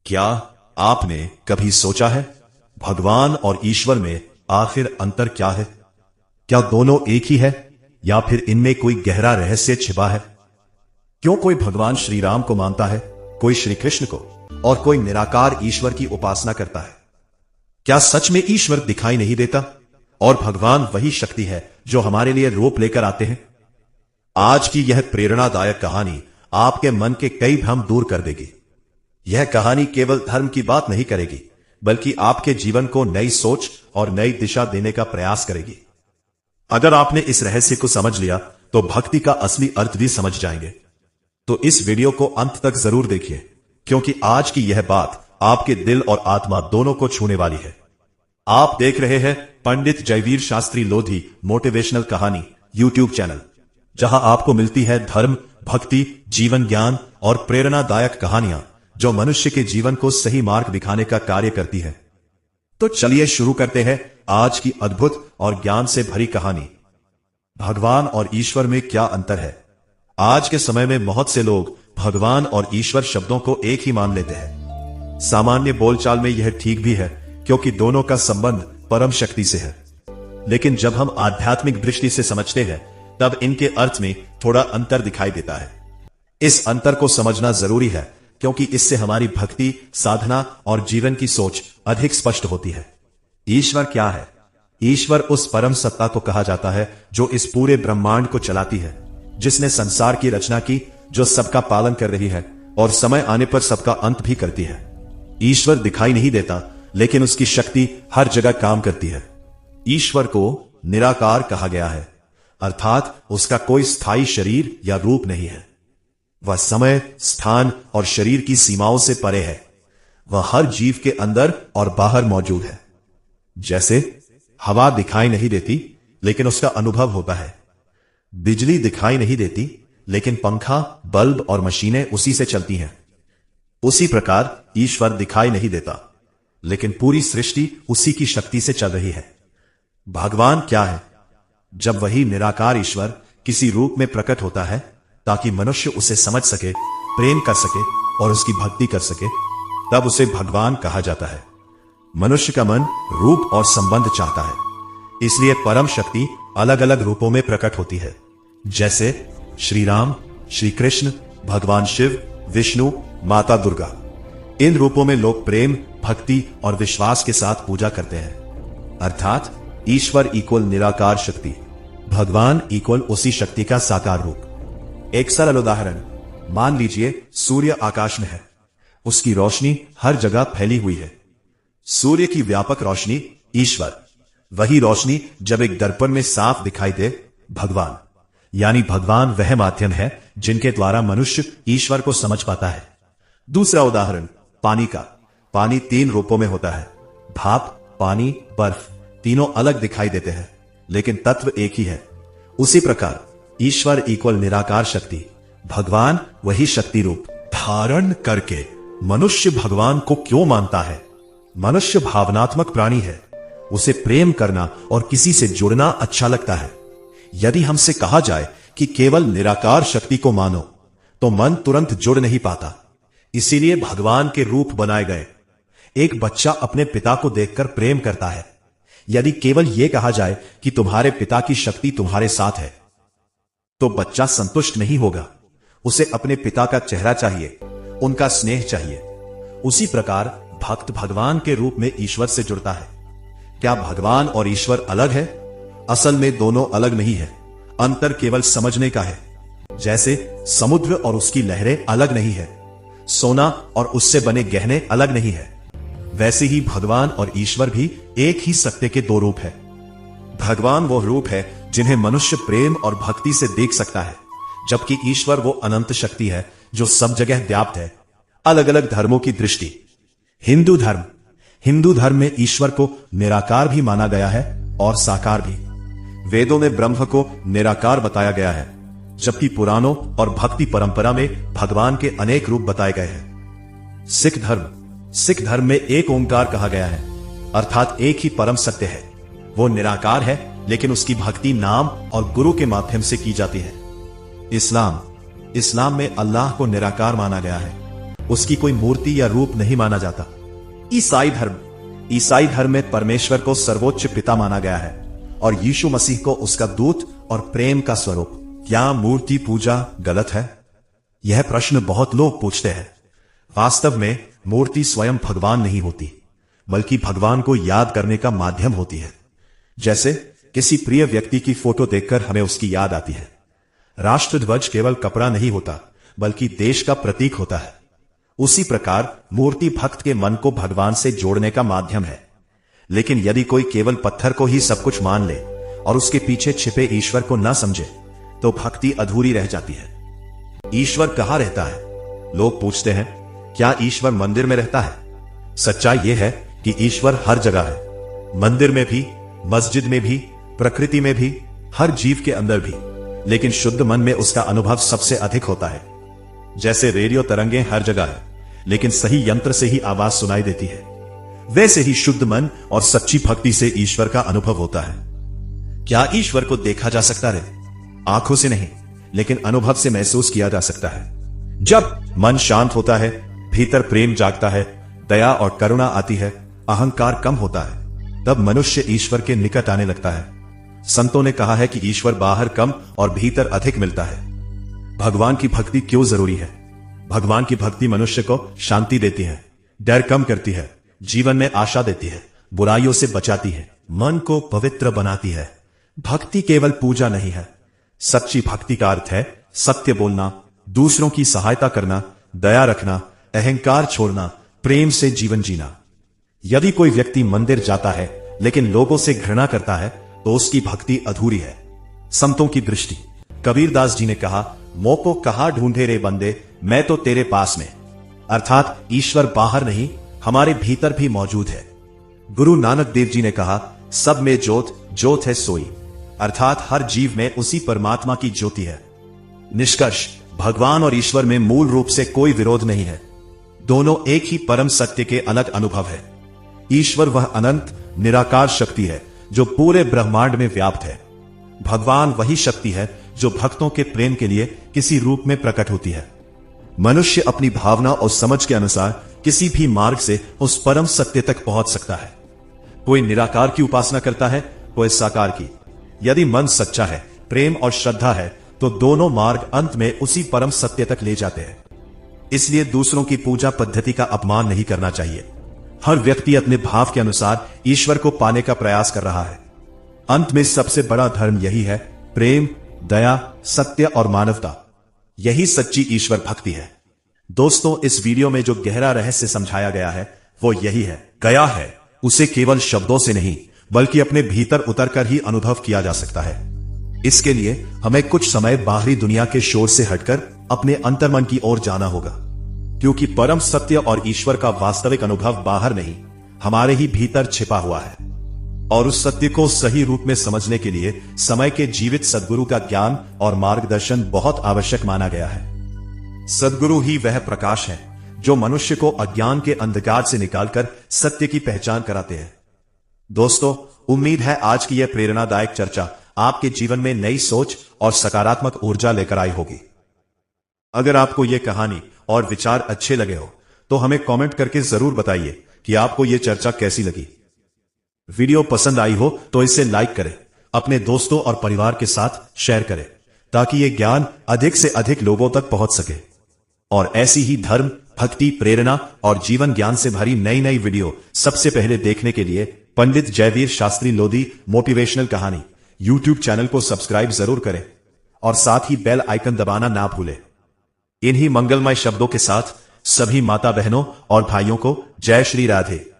क्या आपने कभी सोचा है भगवान और ईश्वर में आखिर अंतर क्या है? क्या दोनों एक ही है या फिर इनमें कोई गहरा रहस्य छिपा है? क्यों कोई भगवान श्री राम को मानता है, कोई श्री कृष्ण को और कोई निराकार ईश्वर की उपासना करता है? क्या सच में ईश्वर दिखाई नहीं देता और भगवान वही शक्ति है जो हमारे लिए रूप लेकर आते हैं? आज की यह प्रेरणादायक कहानी आपके मन के कई भ्रम दूर कर देगी। यह कहानी केवल धर्म की बात नहीं करेगी, बल्कि आपके जीवन को नई सोच और नई दिशा देने का प्रयास करेगी। अगर आपने इस रहस्य को समझ लिया तो भक्ति का असली अर्थ भी समझ जाएंगे। तो इस वीडियो को अंत तक जरूर देखिए, क्योंकि आज की यह बात आपके दिल और आत्मा दोनों को छूने वाली है। आप देख रहे हैं पंडित जयवीर शास्त्री लोधी मोटिवेशनल कहानी यूट्यूब चैनल, जहां आपको मिलती है धर्म, भक्ति, जीवन ज्ञान और प्रेरणादायक कहानियां जो मनुष्य के जीवन को सही मार्ग दिखाने का कार्य करती है। तो चलिए शुरू करते हैं आज की अद्भुत और ज्ञान से भरी कहानी। भगवान और ईश्वर में क्या अंतर है? आज के समय में बहुत से लोग भगवान और ईश्वर शब्दों को एक ही मान लेते हैं। सामान्य बोलचाल में यह ठीक भी है, क्योंकि दोनों का संबंध परम शक्ति से है। लेकिन जब हम आध्यात्मिक दृष्टि से समझते हैं, तब इनके अर्थ में थोड़ा अंतर दिखाई देता है। इस अंतर को समझना जरूरी है, क्योंकि इससे हमारी भक्ति, साधना और जीवन की सोच अधिक स्पष्ट होती है। ईश्वर क्या है? ईश्वर उस परम सत्ता को कहा जाता है जो इस पूरे ब्रह्मांड को चलाती है, जिसने संसार की रचना की, जो सबका पालन कर रही है और समय आने पर सबका अंत भी करती है। ईश्वर दिखाई नहीं देता, लेकिन उसकी शक्ति हर जगह काम करती है। ईश्वर को निराकार कहा गया है, अर्थात उसका कोई स्थायी शरीर या रूप नहीं है। वह समय, स्थान और शरीर की सीमाओं से परे है। वह हर जीव के अंदर और बाहर मौजूद है। जैसे हवा दिखाई नहीं देती, लेकिन उसका अनुभव होता है। बिजली दिखाई नहीं देती, लेकिन पंखा, बल्ब और मशीनें उसी से चलती हैं। उसी प्रकार ईश्वर दिखाई नहीं देता, लेकिन पूरी सृष्टि उसी की शक्ति से चल रही है। भगवान क्या है? जब वही निराकार ईश्वर किसी रूप में प्रकट होता है, ताकि मनुष्य उसे समझ सके, प्रेम कर सके और उसकी भक्ति कर सके, तब उसे भगवान कहा जाता है। मनुष्य का मन रूप और संबंध चाहता है, इसलिए परम शक्ति अलग अलग रूपों में प्रकट होती है। जैसे श्री राम, श्री कृष्ण, भगवान शिव, विष्णु, माता दुर्गा। इन रूपों में लोग प्रेम, भक्ति और विश्वास के साथ पूजा करते हैं। अर्थात ईश्वर इक्वल निराकार शक्ति, भगवान इक्वल उसी शक्ति का साकार रूप। एक सरल उदाहरण, मान लीजिए सूर्य आकाश में है। उसकी रोशनी हर जगह फैली हुई है। सूर्य की व्यापक रोशनी ईश्वर। वही रोशनी जब एक दर्पण में साफ दिखाई दे, भगवान। यानी भगवान वह माध्यम है जिनके द्वारा मनुष्य ईश्वर को समझ पाता है। दूसरा उदाहरण, पानी का। पानी 3 रूपों में होता है, भाप, पानी, बर्फ। तीनों अलग दिखाई देते हैं, लेकिन तत्व एक ही है। उसी प्रकार ईश्वर इक्वल निराकार शक्ति, भगवान वही शक्ति रूप धारण करके। मनुष्य भगवान को क्यों मानता है? मनुष्य भावनात्मक प्राणी है। उसे प्रेम करना और किसी से जुड़ना अच्छा लगता है। यदि हमसे कहा जाए कि केवल निराकार शक्ति को मानो, तो मन तुरंत जुड़ नहीं पाता। इसीलिए भगवान के रूप बनाए गए। एक बच्चा अपने पिता को देखकर प्रेम करता है। यदि केवल यह कहा जाए कि तुम्हारे पिता की शक्ति तुम्हारे साथ है, तो बच्चा संतुष्ट नहीं होगा। उसे अपने पिता का चेहरा चाहिए, उनका स्नेह चाहिए। उसी प्रकार भक्त भगवान के रूप में ईश्वर से जुड़ता है। क्या भगवान और ईश्वर अलग है? असल में दोनों अलग नहीं है। अंतर केवल समझने का है। जैसे समुद्र और उसकी लहरें अलग नहीं है, सोना और उससे बने गहने अलग नहीं है, वैसे ही भगवान और ईश्वर भी एक ही सत्य के 2 रूप है। भगवान वो रूप है जिन्हें मनुष्य प्रेम और भक्ति से देख सकता है, जबकि ईश्वर वो अनंत शक्ति है जो सब जगह व्याप्त है। अलग अलग धर्मों की दृष्टि। हिंदू धर्म में ईश्वर को निराकार भी माना गया है और साकार भी। वेदों में ब्रह्म को निराकार बताया गया है, जबकि पुराणों और भक्ति परंपरा में भगवान के अनेक रूप बताए गए हैं। सिख धर्म में एक ओंकार कहा गया है, अर्थात एक ही परम सत्य है। वो निराकार है, लेकिन उसकी भक्ति नाम और गुरु के माध्यम से की जाती है। इस्लाम में अल्लाह को निराकार माना गया है, उसकी कोई मूर्ति या रूप नहीं माना जाता। ईसाई धर्म में परमेश्वर को सर्वोच्च पिता माना गया है और यीशु मसीह को उसका दूत और प्रेम का स्वरूप। क्या मूर्ति पूजा गलत है? यह प्रश्न बहुत लोग पूछते हैं। वास्तव में मूर्ति स्वयं भगवान नहीं होती, बल्कि भगवान को याद करने का माध्यम होती है। जैसे किसी प्रिय व्यक्ति की फोटो देखकर हमें उसकी याद आती है। राष्ट्रध्वज केवल कपड़ा नहीं होता, बल्कि देश का प्रतीक होता है। उसी प्रकार मूर्ति भक्त के मन को भगवान से जोड़ने का माध्यम है। लेकिन यदि कोई केवल पत्थर को ही सब कुछ मान ले और उसके पीछे छिपे ईश्वर को न समझे, तो भक्ति अधूरी रह जाती है। ईश्वर कहाँ रहता है? लोग पूछते हैं, क्या ईश्वर मंदिर में रहता है? सच्चाई यह है कि ईश्वर हर जगह है, मंदिर में भी, मस्जिद में भी, प्रकृति में भी, हर जीव के अंदर भी। लेकिन शुद्ध मन में उसका अनुभव सबसे अधिक होता है। जैसे रेडियो तरंगे हर जगह है, लेकिन सही यंत्र से ही आवाज सुनाई देती है, वैसे ही शुद्ध मन और सच्ची भक्ति से ईश्वर का अनुभव होता है। क्या ईश्वर को देखा जा सकता है? आंखों से नहीं, लेकिन अनुभव से महसूस किया जा सकता है। जब मन शांत होता है, भीतर प्रेम जागता है, दया और करुणा आती है, अहंकार कम होता है, तब मनुष्य ईश्वर के निकट आने लगता है। संतों ने कहा है कि ईश्वर बाहर कम और भीतर अधिक मिलता है। भगवान की भक्ति क्यों जरूरी है? भगवान की भक्ति मनुष्य को शांति देती है, डर कम करती है, जीवन में आशा देती है, बुराइयों से बचाती है, मन को पवित्र बनाती है। भक्ति केवल पूजा नहीं है। सच्ची भक्ति का अर्थ है सत्य बोलना, दूसरों की सहायता करना, दया रखना, अहंकार छोड़ना, प्रेम से जीवन जीना। यदि कोई व्यक्ति मंदिर जाता है लेकिन लोगों से घृणा करता है, तो उसकी भक्ति अधूरी है। संतों की दृष्टि। कबीरदास जी ने कहा, मोको कहां ढूंढे रे बंदे, मैं तो तेरे पास में। अर्थात ईश्वर बाहर नहीं, हमारे भीतर भी मौजूद है। गुरु नानक देव जी ने कहा, सब में ज्योत, ज्योत है सोई। अर्थात हर जीव में उसी परमात्मा की ज्योति है। निष्कर्ष, भगवान और ईश्वर में मूल रूप से कोई विरोध नहीं है। दोनों एक ही परम सत्य के अलग अनुभव है। ईश्वर वह अनंत निराकार शक्ति है जो पूरे ब्रह्मांड में व्याप्त है। भगवान वही शक्ति है जो भक्तों के प्रेम के लिए किसी रूप में प्रकट होती है। मनुष्य अपनी भावना और समझ के अनुसार किसी भी मार्ग से उस परम सत्य तक पहुंच सकता है। कोई निराकार की उपासना करता है, कोई साकार की। यदि मन सच्चा है, प्रेम और श्रद्धा है, तो दोनों मार्ग अंत में उसी परम सत्य तक ले जाते हैं। इसलिए दूसरों की पूजा पद्धति का अपमान नहीं करना चाहिए। हर व्यक्ति अपने भाव के अनुसार ईश्वर को पाने का प्रयास कर रहा है। अंत में सबसे बड़ा धर्म यही है, प्रेम, दया, सत्य और मानवता। यही सच्ची ईश्वर भक्ति है। दोस्तों, इस वीडियो में जो गहरा रहस्य समझाया गया है वो यही है, गया है उसे केवल शब्दों से नहीं, बल्कि अपने भीतर उतरकर ही अनुभव किया जा सकता है। इसके लिए हमें कुछ समय बाहरी दुनिया के शोर से हटकर अपने अंतर्मन की ओर जाना होगा, क्योंकि परम सत्य और ईश्वर का वास्तविक अनुभव बाहर नहीं, हमारे ही भीतर छिपा हुआ है। और उस सत्य को सही रूप में समझने के लिए समय के जीवित सद्गुरु का ज्ञान और मार्गदर्शन बहुत आवश्यक माना गया है। सद्गुरु ही वह प्रकाश है जो मनुष्य को अज्ञान के अंधकार से निकालकर सत्य की पहचान कराते हैं। दोस्तों, उम्मीद है आज की यह प्रेरणादायक चर्चा आपके जीवन में नई सोच और सकारात्मक ऊर्जा लेकर आई होगी। अगर आपको यह कहानी और विचार अच्छे लगे हो तो हमें कमेंट करके जरूर बताइए कि आपको यह चर्चा कैसी लगी। वीडियो पसंद आई हो तो इसे लाइक करें, अपने दोस्तों और परिवार के साथ शेयर करें, ताकि यह ज्ञान अधिक से अधिक लोगों तक पहुंच सके। और ऐसी ही धर्म, भक्ति, प्रेरणा और जीवन ज्ञान से भरी नई नई वीडियो सबसे पहले देखने के लिए पंडित जयवीर शास्त्री लोधी मोटिवेशनल कहानी यूट्यूब चैनल को सब्सक्राइब जरूर करें और साथ ही बेल आइकन दबाना ना भूलें। इन्हीं मंगलमय शब्दों के साथ सभी माता बहनों और भाइयों को जय श्री राधे।